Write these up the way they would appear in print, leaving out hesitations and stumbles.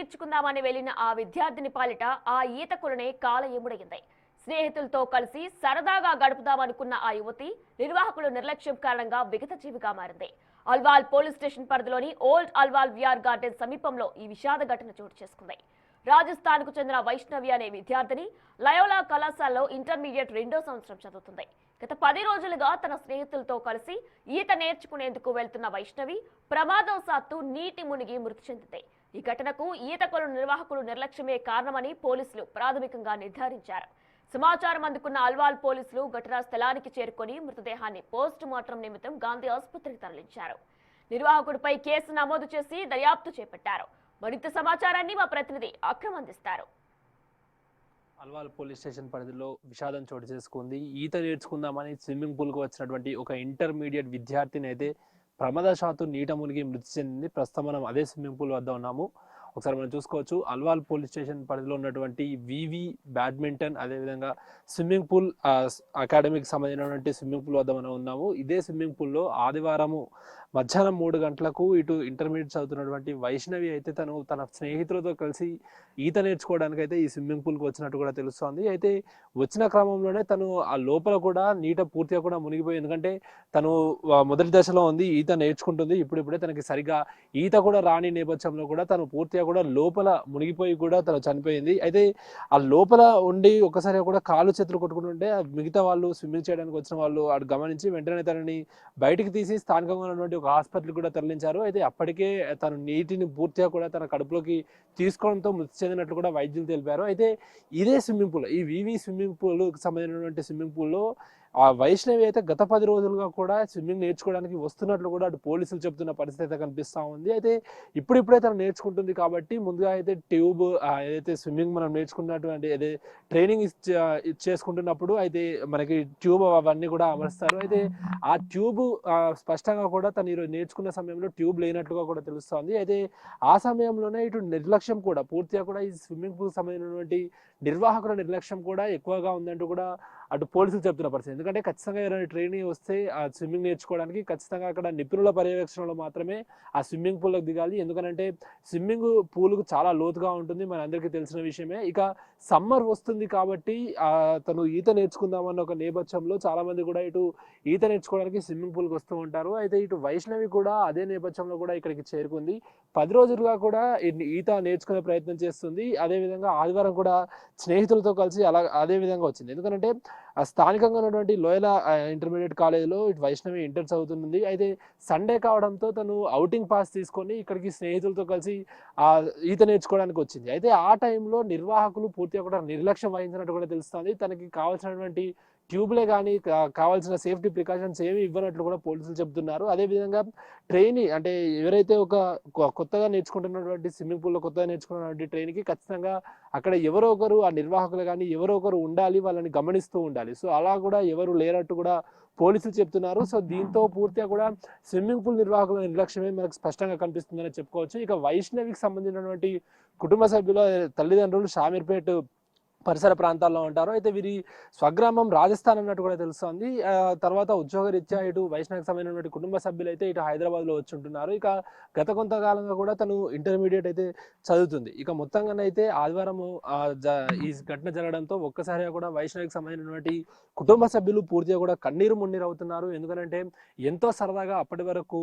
తీర్చుకుందామని వెళ్లిన ఆ విద్యార్థిని పాలిట ఆ ఈత కొలనే కాలయముడైంది. స్నేహితులతో కలిసి సరదాగా గడుపుదామనుకున్న ఆ యువతి నిర్వాహకుల నిర్లక్ష్యం కారణంగా విగతజీవిగా మారింది. అల్వాల్ పోలీస్ స్టేషన్ పరిధిలోని ఓల్డ్ అల్వాల్ విఆర్ గార్డెన్ సమీపంలో ఈ విషాద ఘటన చోటు చేసుకుంది. రాజస్థాన్ కు చెందిన వైష్ణవి అనే విద్యార్థిని లయోలా కళాశాలలో ఇంటర్మీడియట్ 2వ సంవత్సరం చదువుతుంది. గత 10 రోజులుగా తన స్నేహితులతో కలిసి ఈత నేర్చుకునేందుకు వెళ్తున్న వైష్ణవి ప్రమాదవశాత్తు నీటి మునిగి మృతి చెందింది. ఈ ఘటనకు ఈత కొలను నిర్వాహకులు నిర్లక్ష్యమే కారణమని పోలీసులు ప్రాథమికంగా నిర్ధారించారు. సమాచారం అందుకున్న అల్వాల్ పోలీసులు ఘటనా స్థలానికి చేరుకొని మృతదేహాన్ని పోస్ట్ మార్టం నిమిత్తం గాంధీ ఆసుపత్రికి తరలించారు. నిర్వాహకుడిపై కేసు నమోదు చేసి దర్యాప్తు చేపట్టారు. మరింత సమాచారాన్ని మా ప్రతినిధి అక్రమ్ అందిస్తారు. అల్వాల్ పోలీస్ స్టేషన్ పరిధిలో విషాదం చోటు చేసుకుంది. ఈత నేర్చుకుందామని స్విమ్మింగ్ పూల్ కు వచ్చినటువంటి ఒక ఇంటర్మీడియట్ విద్యార్థిని అయితే ప్రమాదశాత్తు నీట మునిగి మృతి చెందింది. ప్రస్తుతం మనం అదే స్విమ్మింగ్ పూల్ వద్ద ఉన్నాము. ఒకసారి మనం చూసుకోవచ్చు. అల్వాల్ పోలీస్ స్టేషన్ పరిధిలో ఉన్నటువంటి వివి బ్యాడ్మింటన్ అదేవిధంగా స్విమ్మింగ్ పూల్ అకాడమీకి సంబంధించినటువంటి స్విమ్మింగ్ పూల్ వద్ద మనం ఉన్నాము. ఇదే స్విమ్మింగ్ పూల్లో ఆదివారము మధ్యాహ్నం 3 గంటలకు ఇటు ఇంటర్మీడియట్ చదువుతున్నటువంటి వైష్ణవి అయితే తన స్నేహితులతో కలిసి ఈత నేర్చుకోవడానికి అయితే ఈ స్విమ్మింగ్ పూల్కి వచ్చినట్టు కూడా తెలుస్తోంది. అయితే వచ్చిన క్రమంలోనే తను ఆ లోపల కూడా నీట పూర్తిగా కూడా మునిగిపోయి, ఎందుకంటే తను మొదటి దశలో ఉంది, ఈత నేర్చుకుంటుంది. ఇప్పుడిప్పుడే తనకి సరిగా ఈత కూడా రాని నేపథ్యంలో కూడా తను పూర్తిగా కూడా లోపల మునిగిపోయి కూడా తను చనిపోయింది. అయితే ఆ లోపల ఉండి ఒకసారి కూడా కాలు చేతులు కొట్టుకుంటుంటే మిగతా వాళ్ళు స్విమ్మింగ్ చేయడానికి వచ్చిన వాళ్ళు అటు గమనించి వెంటనే తనని బయటికి తీసి స్థానికంగా ఉన్నటువంటి ఒక హాస్పిటల్ కూడా తరలించారు. అయితే అప్పటికే తను నీటిని పూర్తిగా కూడా తన కడుపులోకి తీసుకోవడంతో మృతి చెందినట్లు కూడా వైద్యులు తెలిపారు. అయితే ఇదే స్విమ్మింగ్ పూల్, ఈ వివి స్విమ్మింగ్ పూల్కి సంబంధించినటువంటి స్విమ్మింగ్ పూల్లో ఆ వైష్ణవి అయితే గత 10 రోజులుగా కూడా స్విమ్మింగ్ నేర్చుకోవడానికి వస్తున్నట్లు కూడా అటు పోలీసులు చెప్తున్న పరిస్థితి అయితే కనిపిస్తూ ఉంది. అయితే ఇప్పుడిప్పుడే తను నేర్చుకుంటుంది కాబట్టి ముందుగా అయితే ట్యూబ్ ఏదైతే స్విమ్మింగ్ మనం నేర్చుకున్నటువంటి అదే ట్రైనింగ్ చేసుకుంటున్నప్పుడు అయితే మనకి ట్యూబ్ అవన్నీ కూడా అమరుస్తారు. అయితే ఆ ట్యూబ్ స్పష్టంగా కూడా తను ఈరోజు నేర్చుకున్న సమయంలో ట్యూబ్ లేనట్లుగా కూడా తెలుస్తోంది. అయితే ఆ సమయంలోనే ఇటు నిర్లక్ష్యం కూడా పూర్తిగా కూడా ఈ స్విమ్మింగ్ పూల్కి సంబంధించినటువంటి నిర్వాహకుల నిర్లక్ష్యం కూడా ఎక్కువగా ఉందంటూ కూడా అటు పోలీసులు చెప్తున్న పరిస్థితి. ఎందుకంటే ఖచ్చితంగా ఎవరైనా ట్రైనింగ్ వస్తే ఆ స్విమ్మింగ్ నేర్చుకోవడానికి ఖచ్చితంగా అక్కడ నిపుణుల పర్యవేక్షణలో మాత్రమే ఆ స్విమ్మింగ్ పూల్లోకి దిగాలి. ఎందుకంటే స్విమ్మింగ్ పూల్కు చాలా లోతుగా ఉంటుంది, మన అందరికీ తెలిసిన విషయమే. ఇక సమ్మర్ వస్తుంది కాబట్టి తను ఈత నేర్చుకుందామన్న ఒక నేపథ్యంలో చాలా మంది కూడా ఇటు ఈత నేర్చుకోవడానికి స్విమ్మింగ్ పూల్కి వస్తూ ఉంటారు. అయితే ఇటు వైష్ణవి కూడా అదే నేపథ్యంలో కూడా ఇక్కడికి చేరుకుంది. 10 రోజులుగా కూడా ఈత నేర్చుకునే ప్రయత్నం చేస్తుంది. అదేవిధంగా ఆదివారం కూడా స్నేహితులతో కలిసి అదే విధంగా వచ్చింది. ఎందుకంటే స్థానికంగా ఉన్నటువంటి లోయలా ఇంటర్మీడియట్ కాలేజీలో ఇటు వైష్ణవి ఇంటర్ చదువుతుంది. అయితే సండే కావడంతో తను ఔటింగ్ పాస్ తీసుకొని ఇక్కడికి స్నేహితులతో కలిసి ఈత నేర్చుకోవడానికి వచ్చింది. అయితే ఆ టైంలో నిర్వాహకులు పూర్తిగా కూడా నిర్లక్ష్యం వహించినట్టు కూడా తెలుస్తుంది. తనకి కావాల్సినటువంటి ట్యూబ్లే కానీ కావాల్సిన సేఫ్టీ ప్రికాషన్స్ ఏమి ఇవ్వనట్లు కూడా పోలీసులు చెబుతున్నారు. అదేవిధంగా అంటే ఎవరైతే ఒక కొత్తగా నేర్చుకుంటున్నటువంటి స్విమ్మింగ్ పూల్లో కొత్తగా నేర్చుకున్నటువంటి ట్రైన్కి ఖచ్చితంగా అక్కడ ఎవరో ఒకరు ఆ నిర్వాహకులు కానీ ఎవరో ఒకరు ఉండాలి, వాళ్ళని గమనిస్తూ ఉండాలి. సో అలా కూడా ఎవరు లేనట్టు కూడా పోలీసులు చెప్తున్నారు. సో దీంతో పూర్తిగా కూడా స్విమ్మింగ్ పూల్ నిర్వాహకుల నిర్లక్ష్యమే మనకు స్పష్టంగా కనిపిస్తుందని చెప్పుకోవచ్చు. ఇక వైష్ణవికి సంబంధించినటువంటి కుటుంబ సభ్యుల తల్లిదండ్రులు షామీర్పేట్ పరిసర ప్రాంతాల్లో ఉంటారు. అయితే వీరి స్వగ్రామం రాజస్థాన్ అన్నట్టు కూడా తెలుస్తోంది. తర్వాత ఉద్యోగరీత్యా ఇటు వైష్ణవికి సంబంధించినటువంటి కుటుంబ సభ్యులు అయితే ఇటు హైదరాబాద్లో వచ్చి ఉంటున్నారు. ఇక గత కొంతకాలంగా కూడా తను ఇంటర్మీడియట్ అయితే చదువుతుంది. ఇక మొత్తంగానైతే ఆదివారం ఈ ఘటన జరగడంతో ఒక్కసారిగా కూడా వైష్ణవికి సంబంధించినటువంటి కుటుంబ సభ్యులు పూర్తిగా కూడా కన్నీరు మున్నీరు అవుతున్నారు. ఎందుకంటే ఎంతో సరదాగా అప్పటి వరకు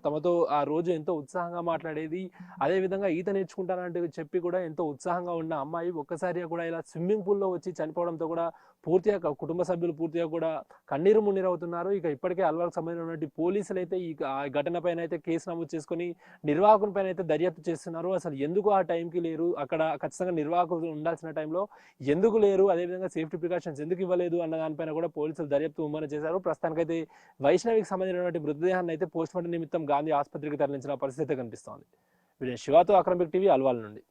తమతో ఆ రోజు ఎంతో ఉత్సాహంగా మాట్లాడేది, అదేవిధంగా ఈత నేర్చుకుంటానంటే చెప్పి కూడా ఎంతో ఉత్సాహంగా ఉన్న అమ్మాయి ఒక్కసారిగా కూడా ఇలా స్విమ్మింగ్ పూల్లో వచ్చి చనిపోవడంతో కూడా పూర్తిగా కుటుంబ సభ్యులు పూర్తిగా కూడా కన్నీరు మున్నీరు అవుతున్నారు. ఇక ఇప్పటికే అల్వాల్కి సంబంధించినటువంటి పోలీసులు అయితే ఈ ఘటన పైన అయితే కేసు నమోదు చేసుకుని నిర్వాహకుల పైన అయితే దర్యాప్తు చేస్తున్నారు. అసలు ఎందుకు ఆ టైంకి లేరు, అక్కడ ఖచ్చితంగా నిర్వాహకులు ఉండాల్సిన టైంలో ఎందుకు లేరు, అదేవిధంగా సేఫ్టీ ప్రికాషన్స్ ఎందుకు ఇవ్వలేదు అన్న దానిపైన కూడా పోలీసులు దర్యాప్తు ముమ్మరం చేశారు. ప్రస్తుతానికైతే వైష్ణవికి సంబంధించినటువంటి మృతదేహాన్ని అయితే పోస్ట్ మార్టం నిమిత్తం గాంధీ ఆసుపత్రికి తరలించిన పరిస్థితి కనిపిస్తోంది. శివాతో అక్రమ్ టీవీ అల్వాల్ నుండి.